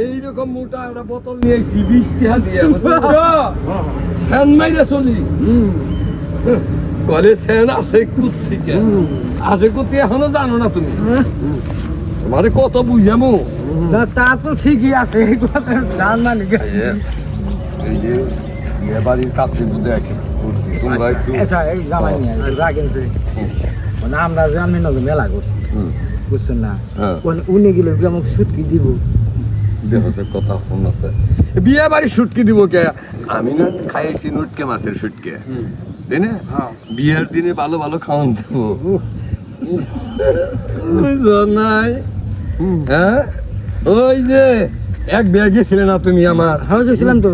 এইরকম মোটা একটা বোতল নিয়ে 20 টাকা দিয়ে ফ্যান মাইরে চলি কলে সেন আছে কুত্থিকে আছে কুত্তি এখনো জানো না তুমি তোমারে কত বুঝামো তা তো ঠিকই আছে জান না নাকি এই যে বিয়ে বাড়ির কাছে বুঝে আছে তোমরা একটু আচ্ছা এই জামাই নিয়ে রাখেনছে মানে আমরা জানি না মেলা করছি বুঝছেন না উনি গেলে আমাকে সুটকি দিব দেহসের কথা ফোন আছে বিয়ে বাড়ি শুটকি দিব কে আমি না খাইছি নুটকে মাছের শুটকে তাই না বিয়ের দিনে ভালো ভালো খাওয়ান দেবো নাই হ্যাঁ ওই যে এক বিয়ে গেছিলে না তুমি আমার হ্যাঁ গেছিলাম তো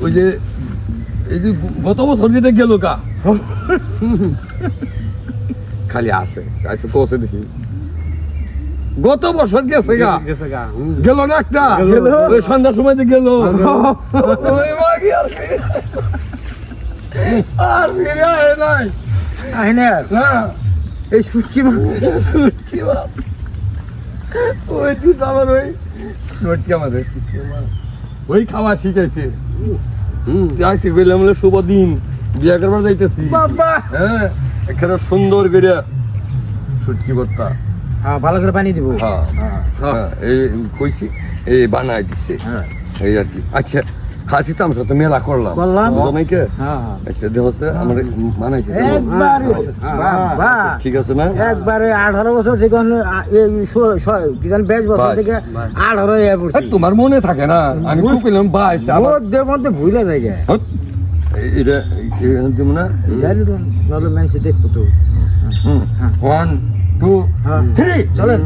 ওই যে এই যে গত বছর যেতে গেল কা খালি আসে আসে পৌঁছে দেখি গত বছর গেছে গা গেল না একটা ওই সন্ধ্যার সময় যে গেল আর ফিরে আয় নাই আহিনে না এই সুটকি মাছ ওই তুই তো আমার ওই নটকে আমাদের ওই খাওয়া শিখাইছে আইসি বললাম শুভ দিন বিয়ে করবার যাইতেছি বাবা হ্যাঁ এখানে সুন্দর করে শুটকি ভর্তা হ্যাঁ ভালো করে পানি দিব হ্যাঁ হ্যাঁ এই কইছি এই বানাই দিচ্ছে এই আর কি আচ্ছা হাসি তামসা তো মেলা করলাম জামাইকে আচ্ছা দেখছে আমার মানাইছে ঠিক আছে না একবারে 18 বছর থেকে কি জানি 20 বছর থেকে 18 ইয়া করছি তোমার মনে থাকে না আমি তো কইলাম 22 আমার মধ্যে ভুলে যায় এটা তুমি না জানি তো নলে মানুষ দেখবো তো 1 2 3 চলেন